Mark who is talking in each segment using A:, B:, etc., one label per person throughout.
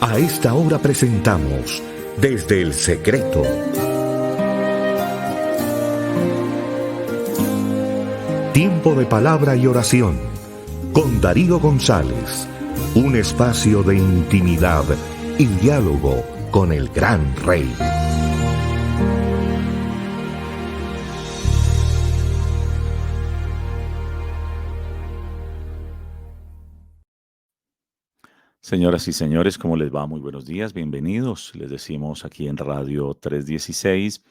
A: A esta hora presentamos Desde el Secreto. Tiempo de palabra y oración con Darío González. Un espacio de intimidad y diálogo con el gran Rey.
B: Señoras y señores, ¿cómo les va? Muy buenos días, bienvenidos. Les decimos aquí en Radio 316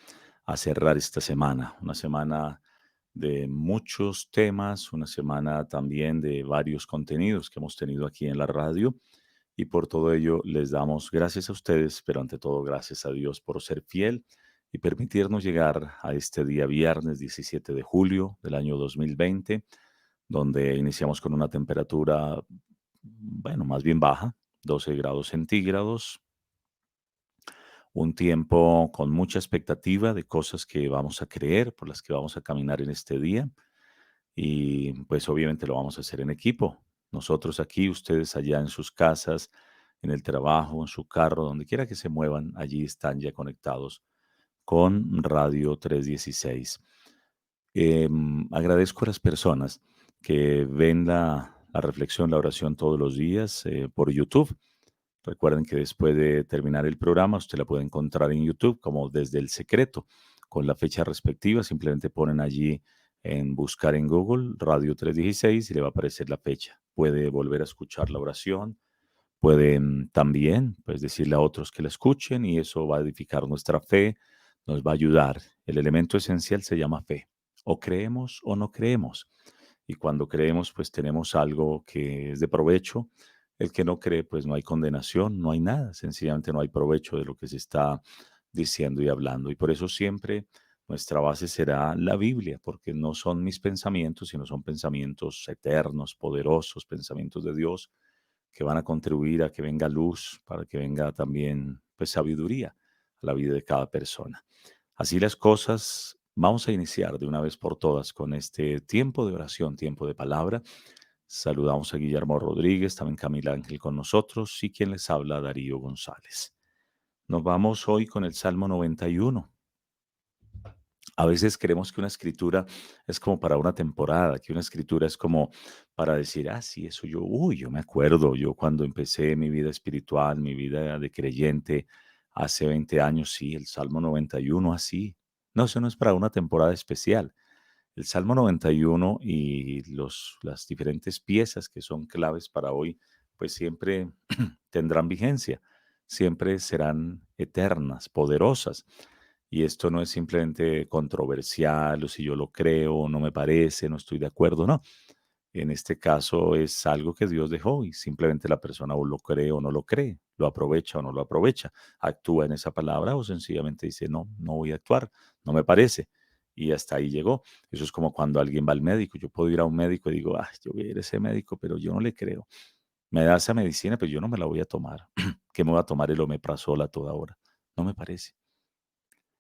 B: a cerrar esta semana, una semana de muchos temas, una semana también de varios contenidos que hemos tenido aquí en la radio y por todo ello les damos gracias a ustedes, pero ante todo gracias a Dios por ser fiel y permitirnos llegar a este día viernes 17 de julio del año 2020, donde iniciamos con una temperatura, bueno, más bien baja, 12 grados centígrados, un tiempo con mucha expectativa de cosas que vamos a creer, por las que vamos a caminar en este día y pues obviamente lo vamos a hacer en equipo. Nosotros aquí, ustedes allá en sus casas, en el trabajo, en su carro, donde quiera que se muevan, allí están ya conectados con Radio 316. Agradezco a las personas que ven la reflexión, la oración todos los días por YouTube. Recuerden que después de terminar el programa, usted la puede encontrar en YouTube como Desde el Secreto, con la fecha respectiva. Simplemente ponen allí en buscar en Google Radio 316 y le va a aparecer la fecha. Puede volver a escuchar la oración, pueden también pues, decirle a otros que la escuchen y eso va a edificar nuestra fe, nos va a ayudar. El elemento esencial se llama fe. O creemos o no creemos. Y cuando creemos, pues tenemos algo que es de provecho. El que no cree, pues no hay condenación, no hay nada. Sencillamente no hay provecho de lo que se está diciendo y hablando. Y por eso siempre nuestra base será la Biblia, porque no son mis pensamientos, sino son pensamientos eternos, poderosos, pensamientos de Dios que van a contribuir a que venga luz, para que venga también pues sabiduría a la vida de cada persona. Así las cosas, vamos a iniciar de una vez por todas con este tiempo de oración, tiempo de palabra. Saludamos a Guillermo Rodríguez, también Camila Ángel con nosotros y quien les habla, Darío González. Nos vamos hoy con el Salmo 91. A veces creemos que una escritura es como para una temporada, que una escritura es como para decir, ah, sí, eso yo, uy, yo me acuerdo, yo cuando empecé mi vida espiritual, mi vida de creyente, hace 20 años, sí, el Salmo 91, así. No, eso no es para una temporada especial. El Salmo 91 y las diferentes piezas que son claves para hoy, pues siempre tendrán vigencia, siempre serán eternas, poderosas. Y esto no es simplemente controversial o si yo lo creo o no me parece, no estoy de acuerdo, no. En este caso es algo que Dios dejó y simplemente la persona o lo cree o no lo cree, lo aprovecha o no lo aprovecha, actúa en esa palabra o sencillamente dice, no, no voy a actuar, no me parece. Y hasta ahí llegó. Eso es como cuando alguien va al médico. Yo puedo ir a un médico y digo, ah, yo voy a ir a ese médico, pero yo no le creo. Me da esa medicina, pero yo no me la voy a tomar. ¿Qué me voy a tomar el omeprazol a toda hora? No me parece.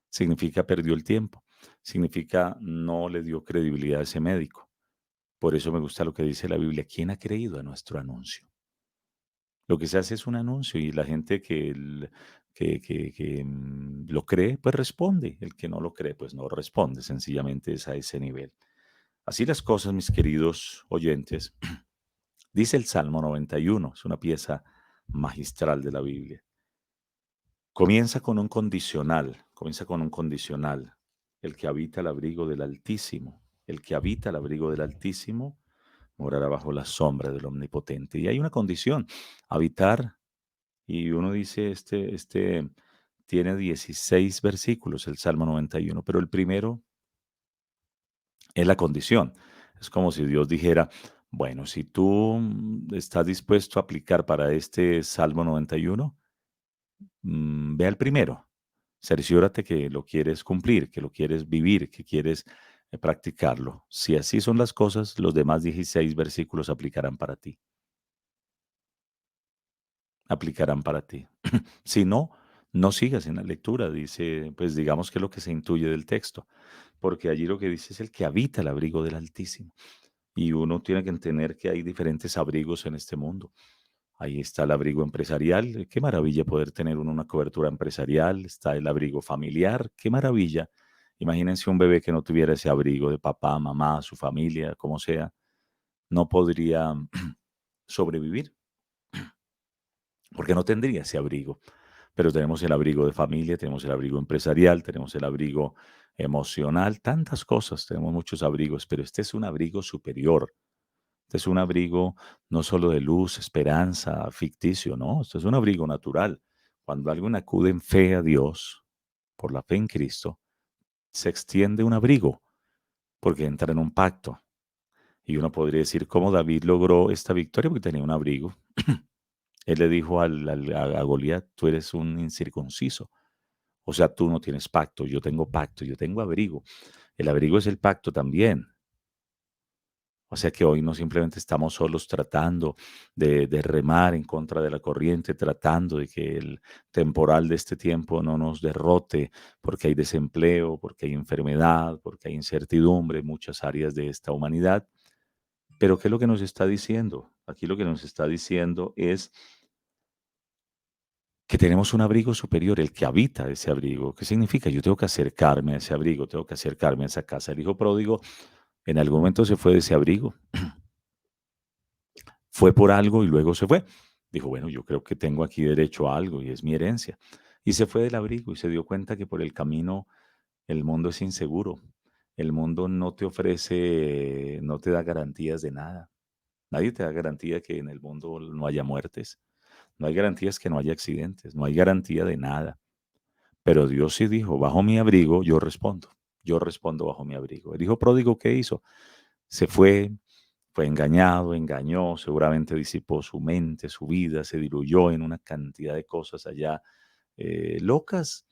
B: Significa perdió el tiempo. Significa no le dio credibilidad a ese médico. Por eso me gusta lo que dice la Biblia. ¿Quién ha creído a nuestro anuncio? Lo que se hace es un anuncio y la gente que lo cree, pues responde. El que no lo cree, pues no responde. Sencillamente es a ese nivel. Así las cosas, mis queridos oyentes. Dice el Salmo 91, es una pieza magistral de la Biblia. Comienza con un condicional. El que habita el abrigo del Altísimo, el que habita el abrigo del Altísimo morará bajo la sombra del Omnipotente. Y hay una condición, habitar, y uno dice, este tiene 16 versículos, el Salmo 91, pero el primero es la condición. Es como si Dios dijera, bueno, si tú estás dispuesto a aplicar para este Salmo 91, ve al primero. Cerciórate que lo quieres cumplir, que lo quieres vivir, que quieres practicarlo. Si así son las cosas, los demás 16 versículos aplicarán para ti. Aplicarán para ti. Si no, no sigas en la lectura, dice, pues digamos que es lo que se intuye del texto, porque allí lo que dice es el que habita el abrigo del Altísimo. Y uno tiene que entender que hay diferentes abrigos en este mundo. Ahí está el abrigo empresarial. Qué maravilla poder tener una cobertura empresarial. Está el abrigo familiar. Qué maravilla. Imagínense un bebé que no tuviera ese abrigo de papá, mamá, su familia, como sea. No podría sobrevivir porque no tendría ese abrigo. Pero tenemos el abrigo de familia, tenemos el abrigo empresarial, tenemos el abrigo emocional, tantas cosas. Tenemos muchos abrigos, pero este es un abrigo superior. Este es un abrigo no solo de luz, esperanza, ficticio, no, esto es un abrigo natural. Cuando alguien acude en fe a Dios, por la fe en Cristo, se extiende un abrigo, porque entra en un pacto. Y uno podría decir cómo David logró esta victoria, porque tenía un abrigo. Él le dijo a Goliat, tú eres un incircunciso. O sea, tú no tienes pacto, yo tengo abrigo. El abrigo es el pacto también. O sea que hoy no simplemente estamos solos tratando de remar en contra de la corriente, tratando de que el temporal de este tiempo no nos derrote, porque hay desempleo, porque hay enfermedad, porque hay incertidumbre en muchas áreas de esta humanidad. Pero ¿qué es lo que nos está diciendo? Aquí lo que nos está diciendo es que tenemos un abrigo superior, el que habita ese abrigo. ¿Qué significa? Yo tengo que acercarme a ese abrigo, tengo que acercarme a esa casa. El hijo pródigo en algún momento se fue de ese abrigo. Fue por algo y luego se fue. Dijo, bueno, yo creo que tengo aquí derecho a algo y es mi herencia. Y se fue del abrigo y se dio cuenta que por el camino el mundo es inseguro. El mundo no te ofrece, no te da garantías de nada. Nadie te da garantía que en el mundo no haya muertes. No hay garantías que no haya accidentes. No hay garantía de nada. Pero Dios sí dijo, bajo mi abrigo yo respondo. Yo respondo bajo mi abrigo. El hijo pródigo, ¿qué hizo? Se fue engañado, engañó, seguramente disipó su mente, su vida, se diluyó en una cantidad de cosas allá locas,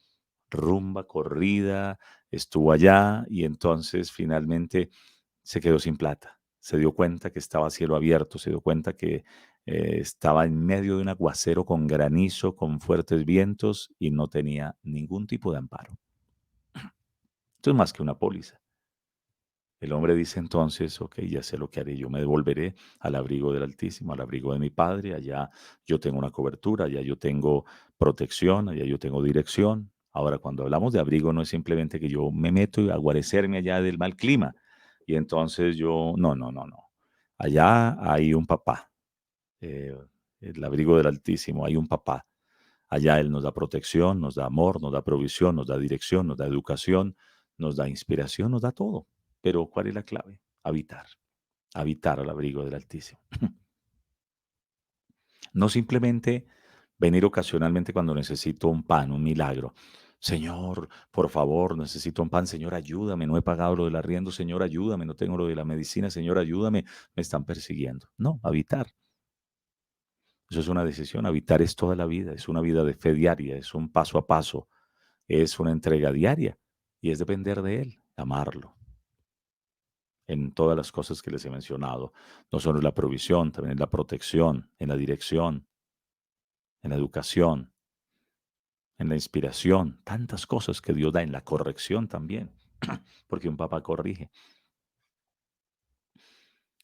B: rumba, corrida, estuvo allá y entonces finalmente se quedó sin plata. Se dio cuenta que estaba a cielo abierto, se dio cuenta que estaba en medio de un aguacero con granizo, con fuertes vientos y no tenía ningún tipo de amparo. Esto es más que una póliza. El hombre dice entonces, ok, ya sé lo que haré, yo me devolveré al abrigo del Altísimo, al abrigo de mi Padre, allá yo tengo una cobertura, allá yo tengo protección, allá yo tengo dirección. Ahora, cuando hablamos de abrigo, no es simplemente que yo me meto a guarecerme allá del mal clima y entonces yo, no, no, no, no. Allá hay un papá, eh, el abrigo del Altísimo, hay un papá. Allá Él nos da protección, nos da amor, nos da provisión, nos da dirección, nos da educación, nos da inspiración, nos da todo. Pero ¿cuál es la clave? Habitar, habitar al abrigo del Altísimo. No simplemente venir ocasionalmente cuando necesito un pan, un milagro. Señor, por favor, necesito un pan. Señor, ayúdame. No he pagado lo del arriendo. Señor, ayúdame. No tengo lo de la medicina. Señor, ayúdame. Me están persiguiendo. No, habitar. Eso es una decisión. Habitar es toda la vida. Es una vida de fe diaria. Es un paso a paso. Es una entrega diaria. Y es depender de Él, amarlo en todas las cosas que les he mencionado. No solo en la provisión, también en la protección, en la dirección, en la educación, en la inspiración, tantas cosas que Dios da en la corrección también, porque un papá corrige.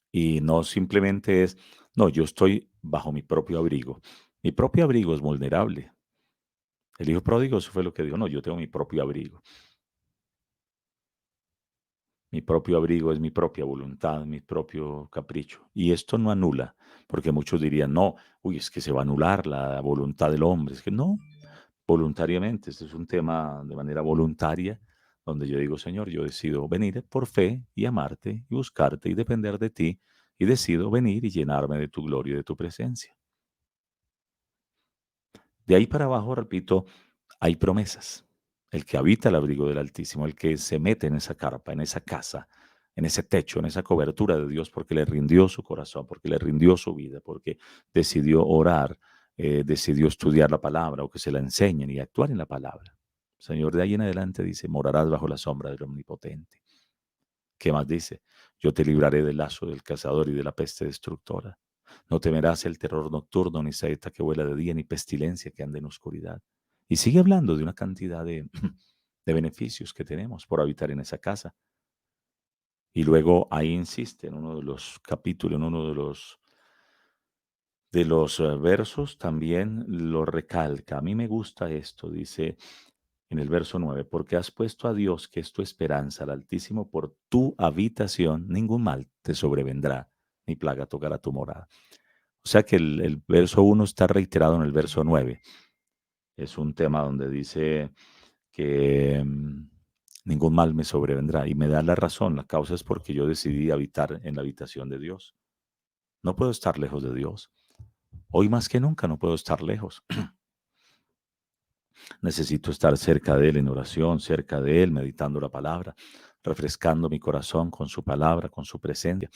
B: Y no simplemente es, no, yo estoy bajo mi propio abrigo. Mi propio abrigo es vulnerable. El hijo pródigo, eso fue lo que dijo, no, yo tengo mi propio abrigo. Mi propio abrigo es mi propia voluntad, mi propio capricho. Y esto no anula, porque muchos dirían, no, uy, es que se va a anular la voluntad del hombre. Es que no, voluntariamente, este es un tema de manera voluntaria, donde yo digo, Señor, yo decido venir por fe y amarte y buscarte y depender de ti, y decido venir y llenarme de tu gloria y de tu presencia. De ahí para abajo, repito, hay promesas. El que habita el abrigo del Altísimo, el que se mete en esa carpa, en esa casa, en ese techo, en esa cobertura de Dios, porque le rindió su corazón, porque le rindió su vida, porque decidió orar, decidió estudiar la palabra o que se la enseñen y actuar en la palabra. Señor, de ahí en adelante dice, morarás bajo la sombra del Omnipotente. ¿Qué más dice? Yo te libraré del lazo del cazador y de la peste destructora. No temerás el terror nocturno, ni saeta que vuela de día, ni pestilencia que ande en oscuridad. Y sigue hablando de una cantidad de, de beneficios que tenemos por habitar en esa casa. Y luego ahí insiste en uno de los capítulos, en uno de los versos también lo recalca. A mí me gusta esto, dice en el verso 9, porque has puesto a Dios, que es tu esperanza, al Altísimo, por tu habitación, ningún mal te sobrevendrá, ni plaga tocará tu morada. O sea que el verso 1 está reiterado en el verso 9. Es un tema donde dice que ningún mal me sobrevendrá. Y me da la razón, la causa es porque yo decidí habitar en la habitación de Dios. No puedo estar lejos de Dios. Hoy más que nunca no puedo estar lejos. Necesito estar cerca de Él en oración, cerca de Él, meditando la palabra, refrescando mi corazón con su palabra, con su presencia,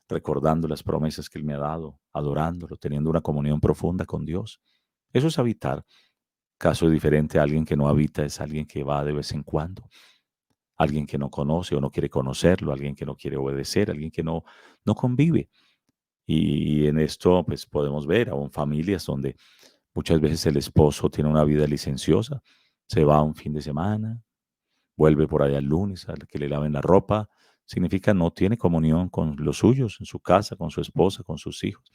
B: recordando las promesas que Él me ha dado, adorándolo, teniendo una comunión profunda con Dios. Eso es habitar. Caso diferente a alguien que no habita es alguien que va de vez en cuando, alguien que no conoce o no quiere conocerlo, alguien que no quiere obedecer, alguien que no convive. Y en esto pues podemos ver aún familias donde muchas veces el esposo tiene una vida licenciosa, se va un fin de semana, vuelve por allá el lunes a que le laven la ropa, significa no tiene comunión con los suyos en su casa, con su esposa, con sus hijos.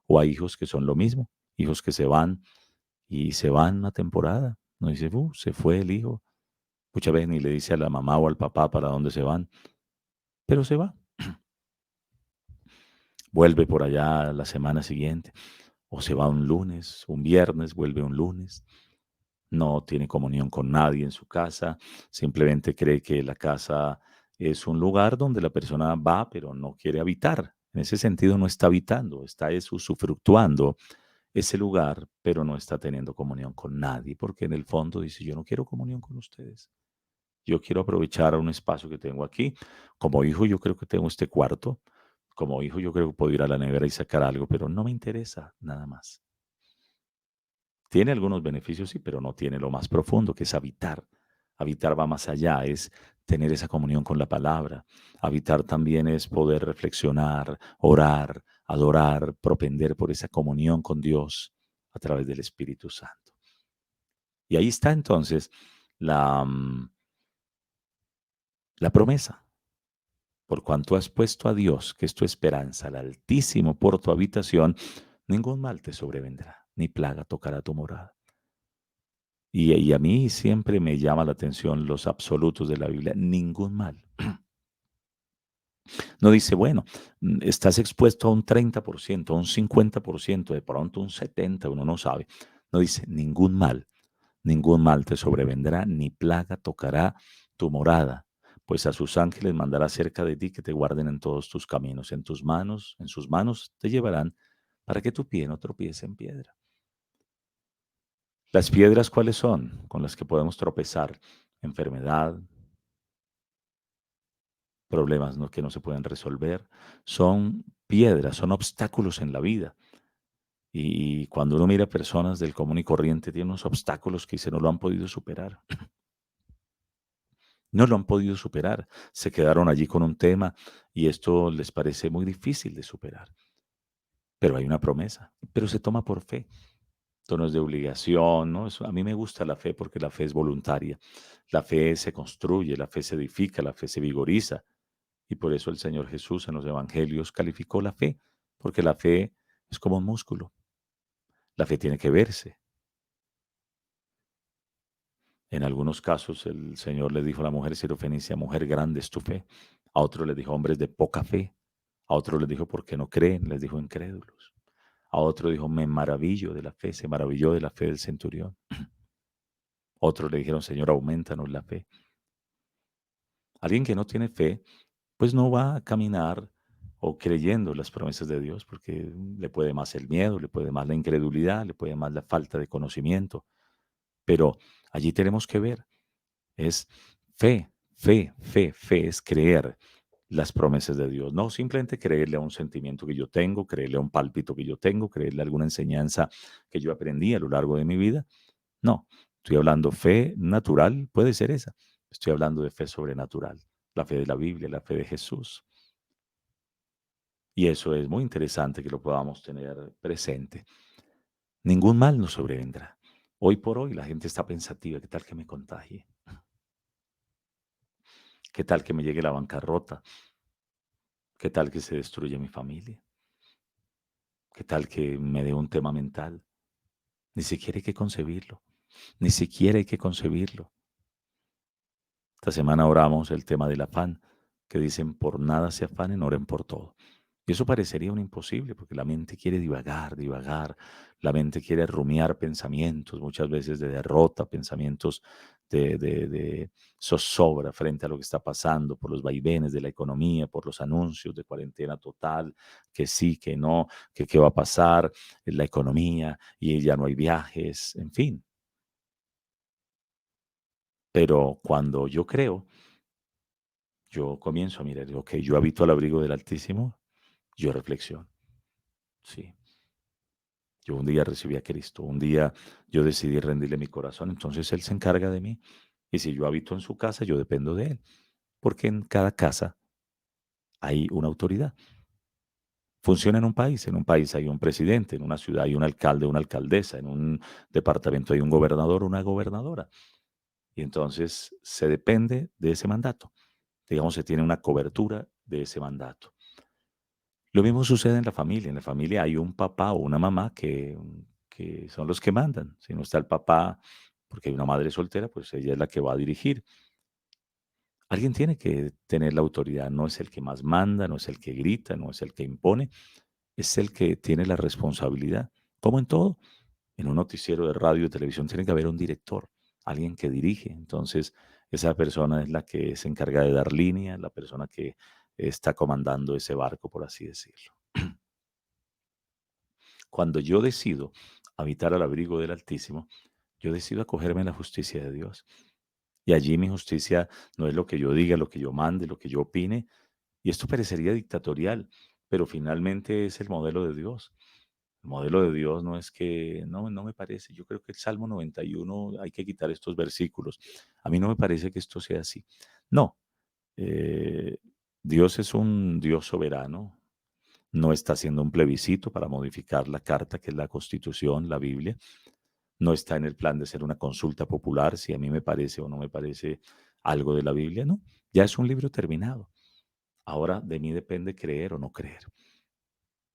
B: O hay hijos que son lo mismo, hijos que se van y se van una temporada. No dice, se fue el hijo. Muchas veces ni le dice a la mamá o al papá para dónde se van, pero se va. Vuelve por allá la semana siguiente, o se va un lunes, un viernes, vuelve un lunes. No tiene comunión con nadie en su casa, simplemente cree que la casa es un lugar donde la persona va, pero no quiere habitar. En ese sentido no está habitando, está usufructuando ese lugar, pero no está teniendo comunión con nadie, porque en el fondo dice, yo no quiero comunión con ustedes. Yo quiero aprovechar un espacio que tengo aquí. Como hijo, yo creo que tengo este cuarto. Como hijo, yo creo que puedo ir a la nevera y sacar algo, pero no me interesa nada más. Tiene algunos beneficios, sí, pero no tiene lo más profundo, que es habitar. Habitar va más allá, es tener esa comunión con la palabra. Habitar también es poder reflexionar, orar, adorar, propender por esa comunión con Dios a través del Espíritu Santo. Y ahí está entonces la, la promesa. Por cuanto has puesto a Dios, que es tu esperanza, al Altísimo por tu habitación, ningún mal te sobrevendrá, ni plaga tocará tu morada. Y a mí siempre me llama la atención los absolutos de la Biblia, ningún mal. No dice, bueno, estás expuesto a un 30%, a un 50%, de pronto un 70%, uno no sabe. No dice, ningún mal te sobrevendrá, ni plaga tocará tu morada, pues a sus ángeles mandará cerca de ti que te guarden en todos tus caminos, en sus manos te llevarán para que tu pie no tropiece en piedra. ¿Las piedras cuáles son? Con las que podemos tropezar. Enfermedad, problemas que no se pueden resolver. Son piedras, son obstáculos en la vida. Y cuando uno mira personas del común y corriente, tienen unos obstáculos que dice no lo han podido superar. No lo han podido superar. Se quedaron allí con un tema y esto les parece muy difícil de superar. Pero hay una promesa, pero se toma por fe. Esto no es de obligación, ¿no? A mí me gusta la fe porque la fe es voluntaria. La fe se construye, la fe se edifica, la fe se vigoriza. Y por eso el Señor Jesús en los evangelios calificó la fe, porque la fe es como un músculo. La fe tiene que verse. En algunos casos el Señor le dijo a la mujer sirofenicia, mujer, grande es tu fe. A otro le dijo, hombres de poca fe. A otro les dijo, ¿por qué no creen? Les dijo, incrédulos. A otro dijo, me maravillo de la fe, se maravilló de la fe del centurión. Otros le dijeron, Señor, aumentanos la fe. Alguien que no tiene fe, pues no va a caminar o creyendo las promesas de Dios, porque le puede más el miedo, le puede más la incredulidad, le puede más la falta de conocimiento. Pero allí tenemos que ver, es fe, fe, es creer las promesas de Dios, no simplemente creerle a un sentimiento que yo tengo, creerle a un pálpito que yo tengo, creerle a alguna enseñanza que yo aprendí a lo largo de mi vida. No, estoy hablando fe natural, puede ser esa. Estoy hablando de fe sobrenatural, la fe de la Biblia, la fe de Jesús. Y eso es muy interesante que lo podamos tener presente. Ningún mal nos sobrevendrá. Hoy por hoy la gente está pensativa, ¿qué tal que me contagie? ¿Qué tal que me llegue la bancarrota? ¿Qué tal que se destruya mi familia? ¿Qué tal que me dé un tema mental? Ni siquiera hay que concebirlo, ni siquiera hay que concebirlo. Esta semana oramos el tema del afán, que dicen por nada se afanen, oren por todo. Y eso parecería un imposible, porque la mente quiere divagar, divagar, la mente quiere rumiar pensamientos, muchas veces de derrota, pensamientos de zozobra frente a lo que está pasando, por los vaivenes de la economía, por los anuncios de cuarentena total, que sí, que no, que qué va a pasar en la economía y ya no hay viajes, en fin. Pero cuando yo creo, yo comienzo a mirar, ok, yo habito al abrigo del Altísimo, yo reflexiono, sí. Yo un día recibí a Cristo, un día yo decidí rendirle mi corazón, entonces Él se encarga de mí. Y si yo habito en su casa, yo dependo de Él, porque en cada casa hay una autoridad. Funciona en un país hay un presidente, en una ciudad hay un alcalde, una alcaldesa, en un departamento hay un gobernador, una gobernadora. Y entonces se depende de ese mandato. Digamos, se tiene una cobertura de ese mandato. Lo mismo sucede en la familia. En la familia hay un papá o una mamá que son los que mandan. Si no está el papá, porque hay una madre soltera, pues ella es la que va a dirigir. Alguien tiene que tener la autoridad. No es el que más manda, no es el que grita, no es el que impone, es el que tiene la responsabilidad. Como en todo, en un noticiero de radio y televisión tiene que haber un director, alguien que dirige. Entonces, esa persona es la que se encarga de dar línea, la persona que está comandando ese barco, por así decirlo. Cuando yo decido habitar al abrigo del Altísimo, yo decido acogerme a la justicia de Dios. Y allí mi justicia no es lo que yo diga, lo que yo mande, lo que yo opine. Y esto parecería dictatorial, pero finalmente es el modelo de Dios. El modelo de Dios no es que, no, no me parece. Yo creo que el Salmo 91 hay que quitar estos versículos. A mí no me parece que esto sea así. No, eh, Dios es un Dios soberano, no está haciendo un plebiscito para modificar la carta que es la Constitución, la Biblia. No está en el plan de ser una consulta popular si a mí me parece o no me parece algo de la Biblia, no. Ya es un libro terminado. Ahora de mí depende creer o no creer.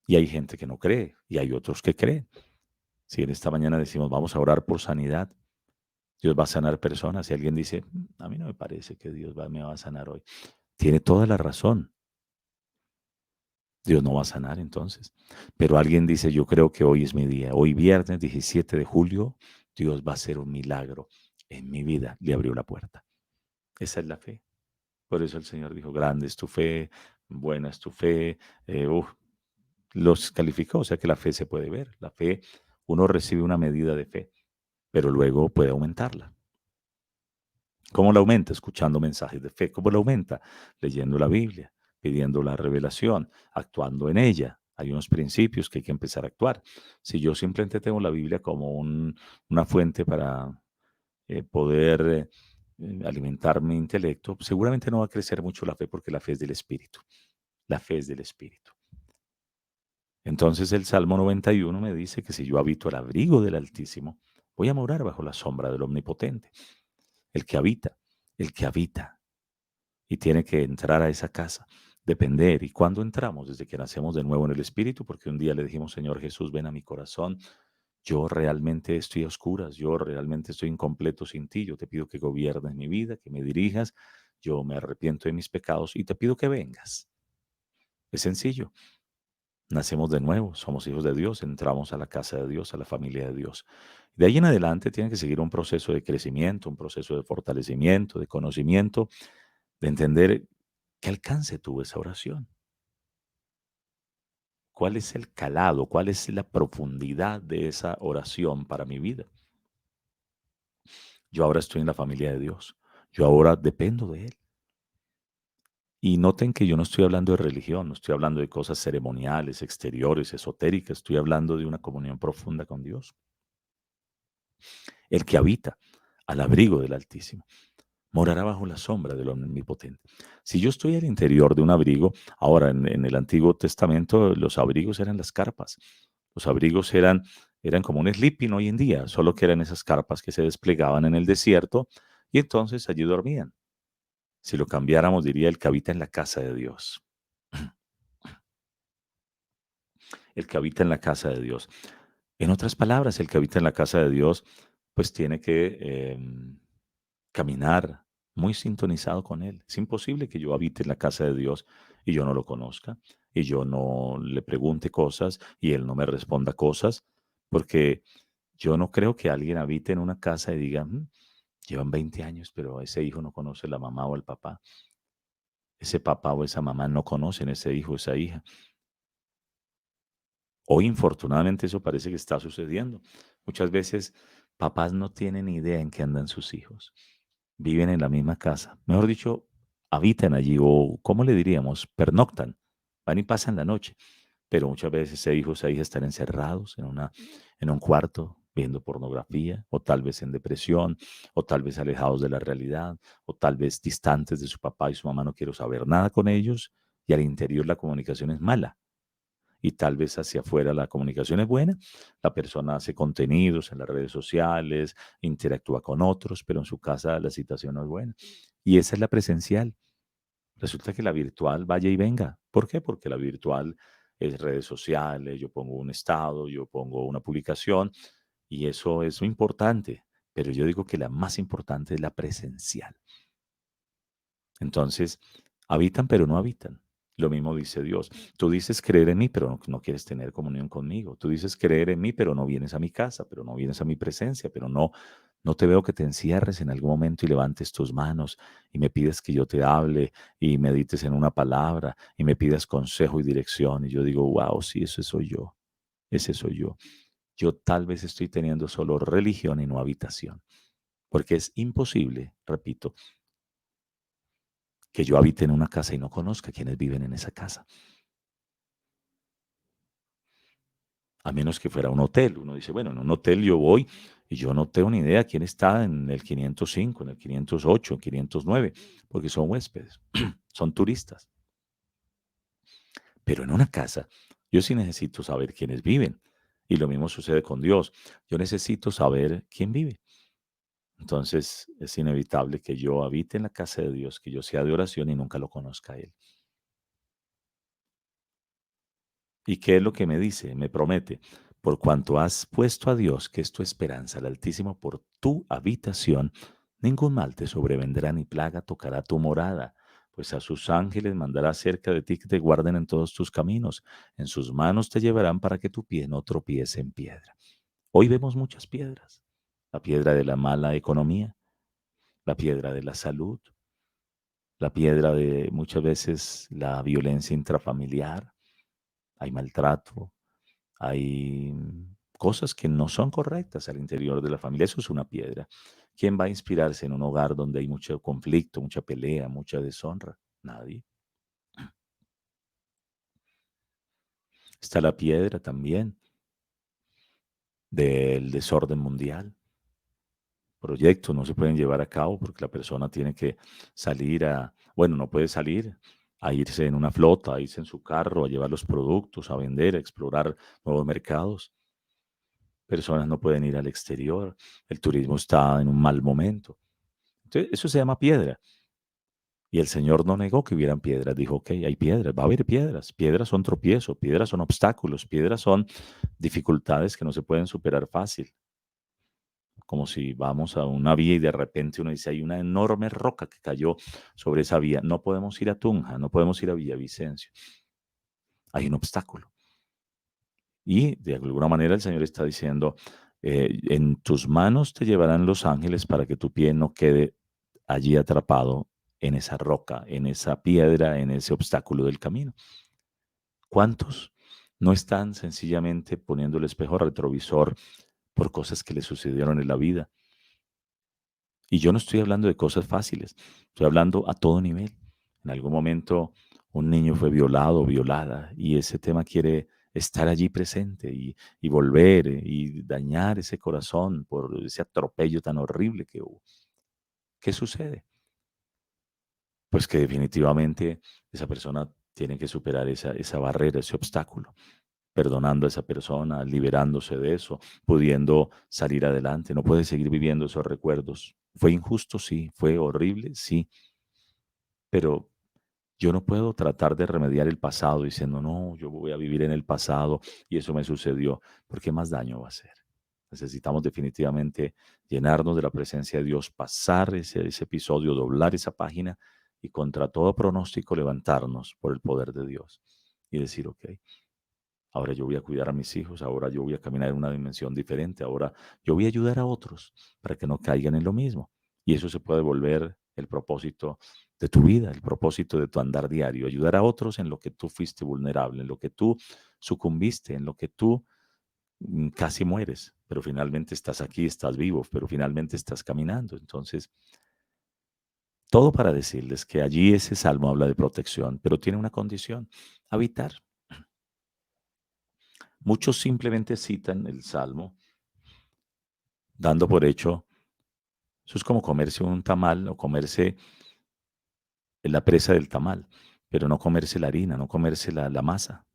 B: Y hay gente que no cree y hay otros que creen. Si en esta mañana decimos vamos a orar por sanidad, Dios va a sanar personas. Si alguien dice, a mí no me parece que me va a sanar hoy, tiene toda la razón. Dios no va a sanar entonces. Pero alguien dice, yo creo que hoy es mi día. Hoy viernes 17 de julio, Dios va a hacer un milagro en mi vida. Le abrió la puerta. Esa es la fe. Por eso el Señor dijo, grande es tu fe, buena es tu fe. Los calificó, o sea que la fe se puede ver. La fe, uno recibe una medida de fe, pero luego puede aumentarla. ¿Cómo la aumenta? Escuchando mensajes de fe. ¿Cómo la aumenta? Leyendo la Biblia, pidiendo la revelación, actuando en ella. Hay unos principios que hay que empezar a actuar. Si yo simplemente tengo la Biblia como una fuente para poder alimentar mi intelecto, seguramente no va a crecer mucho la fe porque la fe es del Espíritu. La fe es del Espíritu. Entonces el Salmo 91 me dice que si yo habito al abrigo del Altísimo, voy a morar bajo la sombra del Omnipotente. El que habita, el que habita. Y tiene que entrar a esa casa, depender. ¿Y cuándo entramos? Desde que nacemos de nuevo en el Espíritu, porque un día le dijimos, Señor Jesús, ven a mi corazón. Yo realmente estoy a oscuras, yo realmente estoy incompleto sin ti. Yo te pido que gobiernes mi vida, que me dirijas. Yo me arrepiento de mis pecados y te pido que vengas. Es sencillo. Nacemos de nuevo, somos hijos de Dios, entramos a la casa de Dios, a la familia de Dios. De ahí en adelante tiene que seguir un proceso de crecimiento, un proceso de fortalecimiento, de conocimiento, de entender qué alcance tuvo esa oración, cuál es el calado, cuál es la profundidad de esa oración para mi vida. Yo ahora estoy en la familia de Dios, yo ahora dependo de Él. Y noten que yo no estoy hablando de religión, no estoy hablando de cosas ceremoniales, exteriores, esotéricas, estoy hablando de una comunión profunda con Dios. El que habita al abrigo del Altísimo morará bajo la sombra del Omnipotente. Si yo estoy al interior de un abrigo, ahora en el Antiguo Testamento los abrigos eran las carpas. Los abrigos eran como un sleeping hoy en día, solo que eran esas carpas que se desplegaban en el desierto y entonces allí dormían. Si lo cambiáramos, diría el que habita en la casa de Dios. el que habita en la casa de Dios. En otras palabras, el que habita en la casa de Dios, pues tiene que caminar muy sintonizado con Él. Es imposible que yo habite en la casa de Dios y yo no lo conozca, y yo no le pregunte cosas y Él no me responda cosas, porque yo no creo que alguien habite en una casa y diga, llevan 20 años, pero ese hijo no conoce a la mamá o al papá. Ese papá o esa mamá no conocen a ese hijo o esa hija. Hoy, infortunadamente, eso parece que está sucediendo. Muchas veces papás no tienen idea en qué andan sus hijos. Viven en la misma casa. Mejor dicho, habitan allí o, ¿cómo le diríamos? Pernoctan. Van y pasan la noche. Pero muchas veces ese hijo o esa hija están encerrados en un cuarto viendo pornografía, o tal vez en depresión, o tal vez alejados de la realidad, o tal vez distantes de su papá y su mamá, no quiero saber nada con ellos, y al interior la comunicación es mala y tal vez hacia afuera la comunicación es buena, la persona hace contenidos en las redes sociales, interactúa con otros, pero en su casa la situación no es buena. Y esa es la presencial. Resulta que la virtual vaya y venga. ¿Por qué? Porque la virtual es redes sociales, yo pongo un estado, yo pongo una publicación y eso es muy importante, pero yo digo que la más importante es la presencial. Entonces, habitan pero no habitan. Lo mismo dice Dios. Tú dices creer en mí, pero no quieres tener comunión conmigo. Tú dices creer en mí, pero no vienes a mi casa, pero no vienes a mi presencia, pero no te veo que te encierres en algún momento y levantes tus manos y me pides que yo te hable y medites en una palabra y me pidas consejo y dirección. Y yo digo, wow, sí, ese soy yo. Ese soy yo. Yo tal vez estoy teniendo solo religión y no habitación, porque es imposible, repito, que yo habite en una casa y no conozca quienes viven en esa casa. A menos que fuera un hotel. Uno dice, bueno, en un hotel yo voy y yo no tengo ni idea quién está en el 505, en el 508, en 509, porque son huéspedes, son turistas. Pero en una casa, yo sí necesito saber quiénes viven. Y lo mismo sucede con Dios. Yo necesito saber quién vive. Entonces es inevitable que yo habite en la casa de Dios, que yo sea de oración y nunca lo conozca a Él. ¿Y qué es lo que me dice? Me promete, por cuanto has puesto a Dios, que es tu esperanza, al Altísimo, por tu habitación, ningún mal te sobrevendrá ni plaga tocará tu morada, pues a sus ángeles mandará cerca de ti que te guarden en todos tus caminos, en sus manos te llevarán para que tu pie no tropiece en piedra. Hoy vemos muchas piedras, la piedra de la mala economía, la piedra de la salud, la piedra de muchas veces la violencia intrafamiliar, hay maltrato, hay cosas que no son correctas al interior de la familia. Eso es una piedra. ¿Quién va a inspirarse en un hogar donde hay mucho conflicto, mucha pelea, mucha deshonra? Nadie. Está la piedra también del desorden mundial. Proyectos no se pueden llevar a cabo porque la persona tiene que salir bueno, no puede salir a irse en una flota, a irse en su carro, a llevar los productos, a vender, a explorar nuevos mercados. Personas no pueden ir al exterior, el turismo está en un mal momento. Entonces, eso se llama piedra. Y el Señor no negó que hubieran piedras, dijo, ok, hay piedras, va a haber piedras. Piedras son tropiezo, piedras son obstáculos, piedras son dificultades que no se pueden superar fácil. Como si vamos a una vía y de repente uno dice, hay una enorme roca que cayó sobre esa vía. No podemos ir a Tunja, no podemos ir a Villavicencio. Hay un obstáculo. Y de alguna manera el Señor está diciendo, en tus manos te llevarán los ángeles para que tu pie no quede allí atrapado en esa roca, en esa piedra, en ese obstáculo del camino. ¿Cuántos no están sencillamente poniendo el espejo retrovisor por cosas que les sucedieron en la vida? Y yo no estoy hablando de cosas fáciles, estoy hablando a todo nivel. En algún momento un niño fue violado o violada y ese tema quiere estar allí presente y volver y dañar ese corazón por ese atropello tan horrible que hubo. ¿Qué sucede? Pues que definitivamente esa persona tiene que superar esa barrera, ese obstáculo, perdonando a esa persona, liberándose de eso, pudiendo salir adelante. No puede seguir viviendo esos recuerdos. Fue injusto, sí, fue horrible, sí, pero Yo no puedo tratar de remediar el pasado diciendo, no, yo voy a vivir en el pasado y eso me sucedió, porque más daño va a hacer. Necesitamos definitivamente llenarnos de la presencia de Dios, pasar ese episodio, doblar esa página y contra todo pronóstico levantarnos por el poder de Dios y decir, ok, ahora yo voy a cuidar a mis hijos, ahora yo voy a caminar en una dimensión diferente, ahora yo voy a ayudar a otros para que no caigan en lo mismo. Y eso se puede volver el propósito de tu vida, el propósito de tu andar diario, ayudar a otros en lo que tú fuiste vulnerable, en lo que tú sucumbiste, en lo que tú casi mueres, pero finalmente estás aquí, estás vivo, pero finalmente estás caminando. Entonces, todo para decirles que allí ese salmo habla de protección, pero tiene una condición, habitar. Muchos simplemente citan el salmo dando por hecho, eso es como comerse un tamal o comerse la presa del tamal, pero no comerse la harina, no comerse la masa.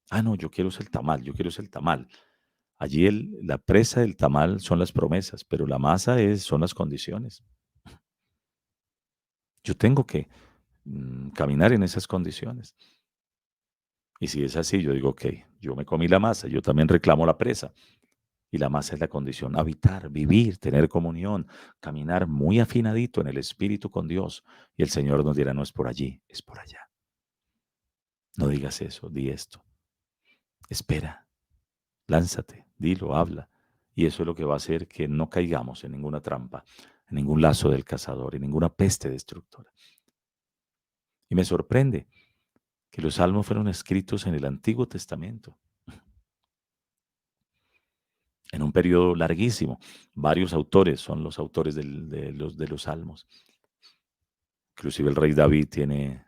B: Ah, no, yo quiero es el tamal, yo quiero es el tamal. Allí la presa del tamal son las promesas, pero la masa son las condiciones. Yo tengo que caminar en esas condiciones. Y si es así, yo digo, ok, yo me comí la masa, yo también reclamo la presa. Y la masa es la condición, habitar, vivir, tener comunión, caminar muy afinadito en el espíritu con Dios. Y el Señor nos dirá, no es por allí, es por allá. No digas eso, di esto. Espera, lánzate, dilo, habla. Y eso es lo que va a hacer que no caigamos en ninguna trampa, en ningún lazo del cazador, en ninguna peste destructora. Y me sorprende que los salmos fueron escritos en el Antiguo Testamento, en un periodo larguísimo. Varios autores son los autores de los salmos. Inclusive el rey David tiene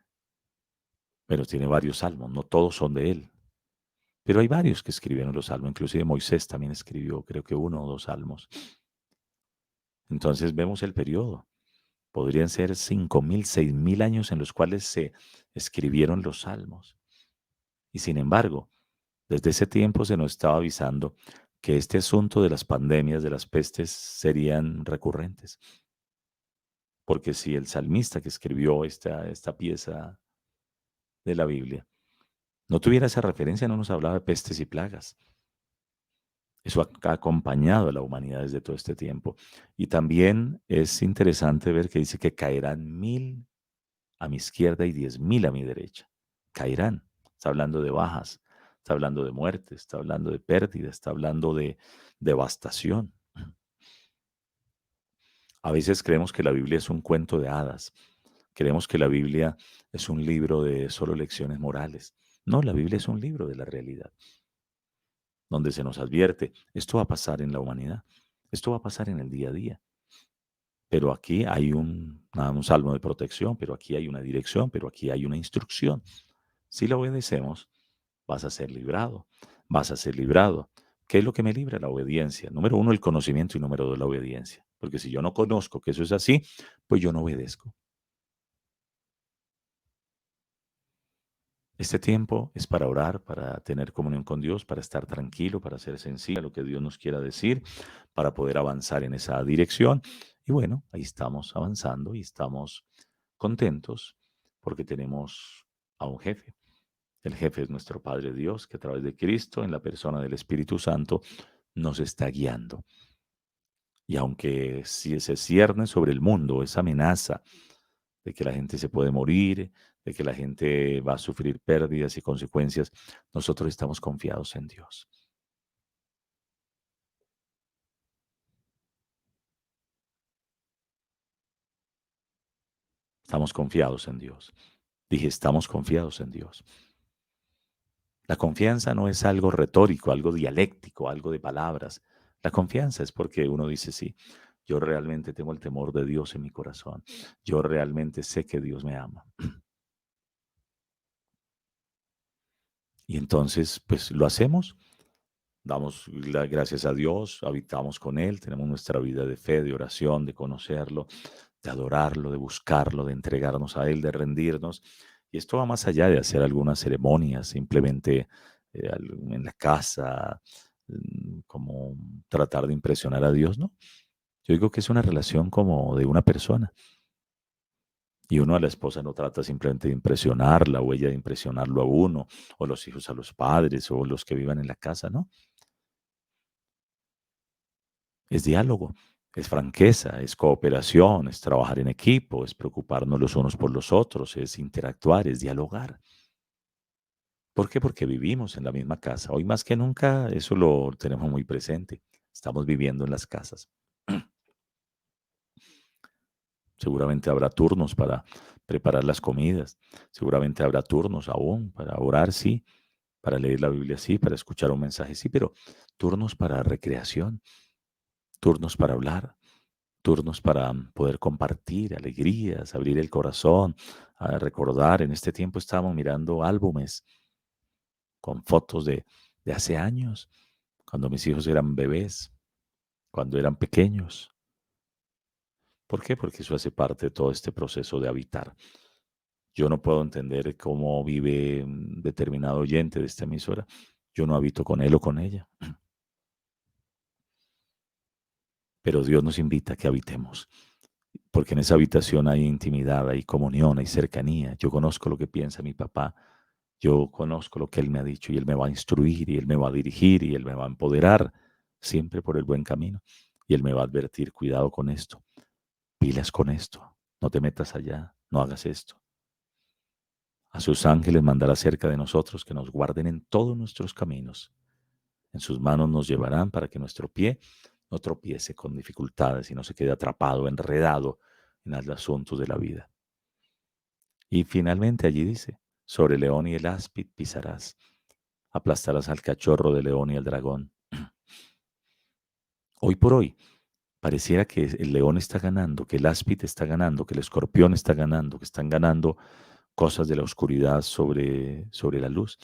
B: varios salmos, no todos son de él, pero hay varios que escribieron los salmos, inclusive Moisés también escribió, creo que uno o dos salmos. Entonces vemos el periodo. Podrían ser 5.000, 6.000 años en los cuales se escribieron los salmos. Y sin embargo, desde ese tiempo se nos estaba avisando que este asunto de las pandemias, de las pestes, serían recurrentes. Porque si el salmista que escribió esta pieza de la Biblia no tuviera esa referencia, no nos hablaba de pestes y plagas. Eso ha acompañado a la humanidad desde todo este tiempo. Y también es interesante ver que dice que caerán 1.000 a mi izquierda y 10.000 a mi derecha. Caerán. Está hablando de bajas, está hablando de muerte, está hablando de pérdida, está hablando de devastación. A veces creemos que la Biblia es un cuento de hadas. Creemos que la Biblia es un libro de solo lecciones morales. No, la Biblia es un libro de la realidad, donde se nos advierte, esto va a pasar en la humanidad, esto va a pasar en el día a día, pero aquí hay un salmo de protección, pero aquí hay una dirección, pero aquí hay una instrucción. Si la obedecemos, vas a ser librado, vas a ser librado. ¿Qué es lo que me libra? La obediencia. Número uno, el conocimiento y número dos, la obediencia. Porque si yo no conozco que eso es así, pues yo no obedezco. Este tiempo es para orar, para tener comunión con Dios, para estar tranquilo, para ser sensible a lo que Dios nos quiera decir, para poder avanzar en esa dirección. Y bueno, ahí estamos avanzando y estamos contentos porque tenemos a un jefe. El jefe es nuestro Padre Dios, que a través de Cristo, en la persona del Espíritu Santo, nos está guiando. Y aunque si se cierne sobre el mundo esa amenaza de que la gente se puede morir, de que la gente va a sufrir pérdidas y consecuencias, nosotros estamos confiados en Dios. Estamos confiados en Dios. Dije, estamos confiados en Dios. La confianza no es algo retórico, algo dialéctico, algo de palabras. La confianza es porque uno dice, sí, yo realmente tengo el temor de Dios en mi corazón. Yo realmente sé que Dios me ama. Y entonces, pues lo hacemos. Damos las gracias a Dios, habitamos con Él, tenemos nuestra vida de fe, de oración, de conocerlo, de adorarlo, de buscarlo, de entregarnos a Él, de rendirnos. Y esto va más allá de hacer algunas ceremonias, simplemente en la casa, como tratar de impresionar a Dios, ¿no? Yo digo que es una relación como de una persona. Y uno a la esposa no trata simplemente de impresionarla o ella de impresionarlo a uno, o los hijos a los padres, o los que vivan en la casa, ¿no? Es diálogo, es franqueza, es cooperación, es trabajar en equipo, es preocuparnos los unos por los otros, es interactuar, es dialogar. ¿Por qué? Porque vivimos en la misma casa. Hoy más que nunca eso lo tenemos muy presente. Estamos viviendo en las casas. Seguramente habrá turnos para preparar las comidas. Seguramente habrá turnos aún para orar, sí, para leer la Biblia, sí, para escuchar un mensaje, sí, pero turnos para recreación, turnos para hablar, turnos para poder compartir alegrías, abrir el corazón, a recordar. En este tiempo estábamos mirando álbumes con fotos de hace años, cuando mis hijos eran bebés, cuando eran pequeños. ¿Por qué? Porque eso hace parte de todo este proceso de habitar. Yo no puedo entender cómo vive determinado oyente de esta emisora. Yo no habito con él o con ella, pero Dios nos invita a que habitemos, porque en esa habitación hay intimidad, hay comunión, hay cercanía. Yo conozco lo que piensa mi papá, yo conozco lo que él me ha dicho y él me va a instruir y él me va a dirigir y él me va a empoderar siempre por el buen camino y él me va a advertir, cuidado con esto, pilas con esto, no te metas allá, no hagas esto. A sus ángeles mandará cerca de nosotros que nos guarden en todos nuestros caminos. En sus manos nos llevarán para que nuestro pie no tropiece con dificultades y no se quede atrapado, enredado en los asuntos de la vida. Y finalmente allí dice, sobre el león y el áspid pisarás, aplastarás al cachorro del león y al dragón. Hoy por hoy, pareciera que el león está ganando, que el áspid está ganando, que el escorpión está ganando, que están ganando cosas de la oscuridad sobre la luz.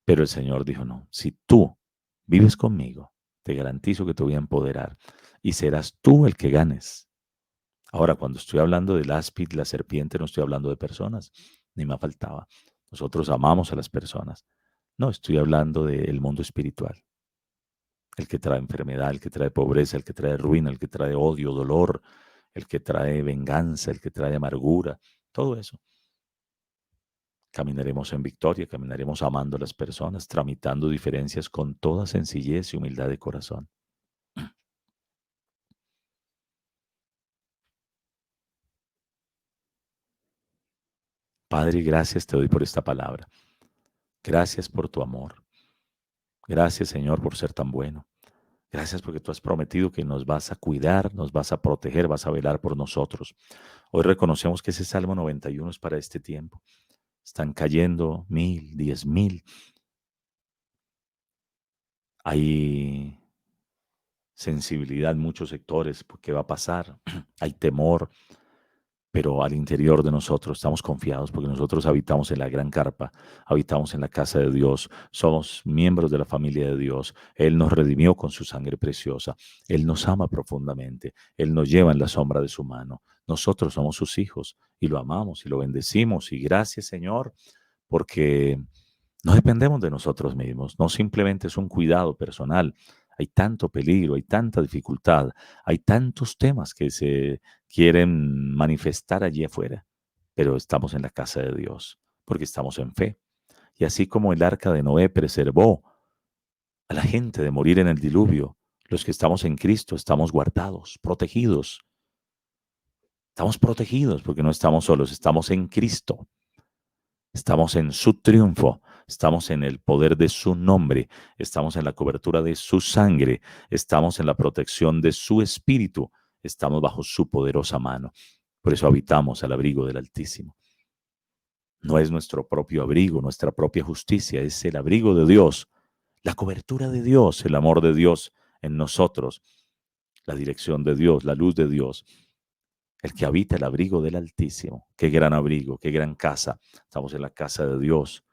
B: Pero el Señor dijo, no, si tú vives conmigo, te garantizo que te voy a empoderar y serás tú el que ganes. Ahora, cuando estoy hablando del áspid, la serpiente, no estoy hablando de personas, ni me faltaba. Nosotros amamos a las personas. No, estoy hablando del mundo espiritual, el que trae enfermedad, el que trae pobreza, el que trae ruina, el que trae odio, dolor, el que trae venganza, el que trae amargura, todo eso. Caminaremos en victoria, caminaremos amando a las personas, tramitando diferencias con toda sencillez y humildad de corazón. Padre, gracias te doy por esta palabra. Gracias por tu amor. Gracias, Señor, por ser tan bueno. Gracias porque tú has prometido que nos vas a cuidar, nos vas a proteger, vas a velar por nosotros. Hoy reconocemos que ese Salmo 91 es para este tiempo. Están cayendo 1000, 10,000. Hay sensibilidad en muchos sectores, porque va a pasar. Hay temor, pero al interior de nosotros estamos confiados porque nosotros habitamos en la gran carpa, habitamos en la casa de Dios, somos miembros de la familia de Dios. Él nos redimió con su sangre preciosa, Él nos ama profundamente, Él nos lleva en la sombra de su mano. Nosotros somos sus hijos y lo amamos y lo bendecimos y gracias, Señor, porque no dependemos de nosotros mismos, no simplemente es un cuidado personal. Hay tanto peligro, hay tanta dificultad, hay tantos temas que se quieren manifestar allí afuera, pero estamos en la casa de Dios, porque estamos en fe. Y así como el arca de Noé preservó a la gente de morir en el diluvio, los que estamos en Cristo estamos guardados, protegidos. Estamos protegidos porque no estamos solos, estamos en Cristo. Estamos en su triunfo, estamos en el poder de su nombre, estamos en la cobertura de su sangre, estamos en la protección de su espíritu, estamos bajo su poderosa mano. Por eso habitamos al abrigo del Altísimo. No es nuestro propio abrigo, nuestra propia justicia, es el abrigo de Dios, la cobertura de Dios, el amor de Dios en nosotros, la dirección de Dios, la luz de Dios, el que habita el abrigo del Altísimo. Qué gran abrigo, qué gran casa. Estamos en la casa de Dios,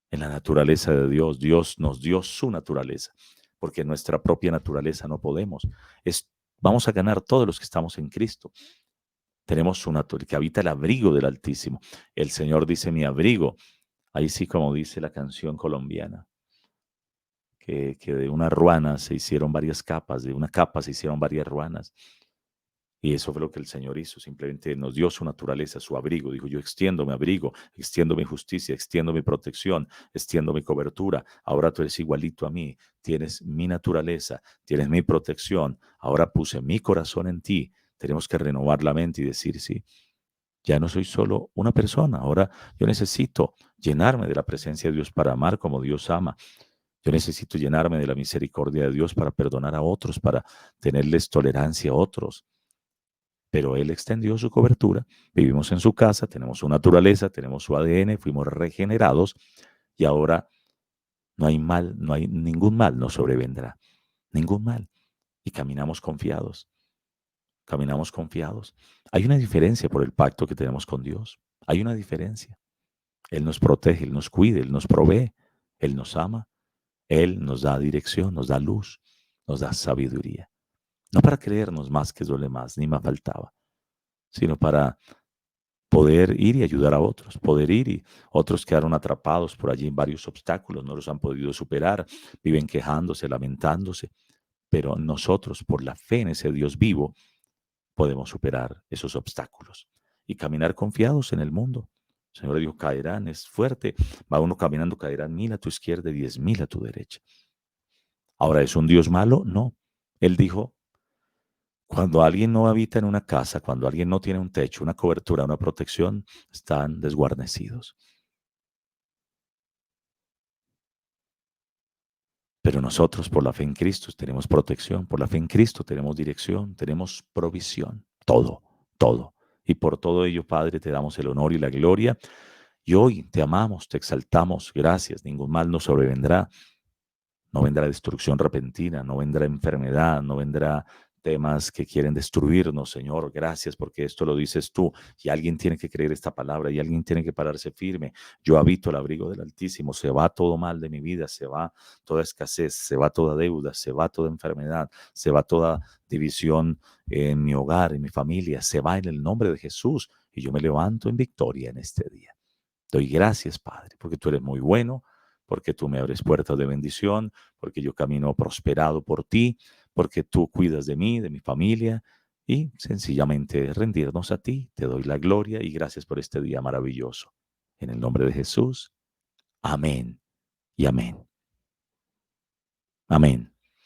B: en la naturaleza de Dios. Dios nos dio su naturaleza, porque en nuestra propia naturaleza no podemos. Vamos a ganar todos los que estamos en Cristo. Tenemos su naturaleza, que habita el abrigo del Altísimo. El Señor dice mi abrigo. Ahí sí, como dice la canción colombiana, que de una ruana se hicieron varias capas, de una capa se hicieron varias ruanas. Y eso fue lo que el Señor hizo, simplemente nos dio su naturaleza, su abrigo. Dijo, yo extiendo mi abrigo, extiendo mi justicia, extiendo mi protección, extiendo mi cobertura. Ahora tú eres igualito a mí, tienes mi naturaleza, tienes mi protección. Ahora puse mi corazón en ti. Tenemos que renovar la mente y decir, sí, ya no soy solo una persona, ahora yo necesito llenarme de la presencia de Dios para amar como Dios ama. Yo necesito llenarme de la misericordia de Dios para perdonar a otros, para tenerles tolerancia a otros. Pero Él extendió su cobertura, vivimos en su casa, tenemos su naturaleza, tenemos su ADN, fuimos regenerados y ahora no hay mal, no hay ningún mal nos sobrevendrá, ningún mal. Y caminamos confiados, caminamos confiados. Hay una diferencia por el pacto que tenemos con Dios, hay una diferencia. Él nos protege, Él nos cuida, Él nos provee, Él nos ama, Él nos da dirección, nos da luz, nos da sabiduría. No para creernos más que duele más, ni más faltaba, sino para poder ir y ayudar a otros, poder ir y otros quedaron atrapados por allí en varios obstáculos, no los han podido superar, viven quejándose, lamentándose, pero nosotros por la fe en ese Dios vivo podemos superar esos obstáculos y caminar confiados en el mundo. El Señor dijo, caerán, es fuerte, va uno caminando, caerán 1000 a tu izquierda y 10.000 a tu derecha. Ahora, ¿es un Dios malo? No. Él dijo, cuando alguien no habita en una casa, cuando alguien no tiene un techo, una cobertura, una protección, están desguarnecidos. Pero nosotros, por la fe en Cristo, tenemos protección, por la fe en Cristo tenemos dirección, tenemos provisión, todo, todo. Y por todo ello, Padre, te damos el honor y la gloria. Y hoy te amamos, te exaltamos, gracias, ningún mal nos sobrevendrá. No vendrá destrucción repentina, no vendrá enfermedad, no vendrá temas que quieren destruirnos, Señor. Gracias porque esto lo dices tú y alguien tiene que creer esta palabra y alguien tiene que pararse firme. Yo habito el abrigo del Altísimo, se va todo mal de mi vida, se va toda escasez, se va toda deuda, se va toda enfermedad, se va toda división en mi hogar, en mi familia, se va en el nombre de Jesús y yo me levanto en victoria en este día. Doy gracias, Padre, porque tú eres muy bueno, porque tú me abres puertas de bendición, porque yo camino prosperado por ti, porque tú cuidas de mí, de mi familia, y sencillamente rendirnos a ti. Te doy la gloria y gracias por este día maravilloso. En el nombre de Jesús, amén y amén. Amén.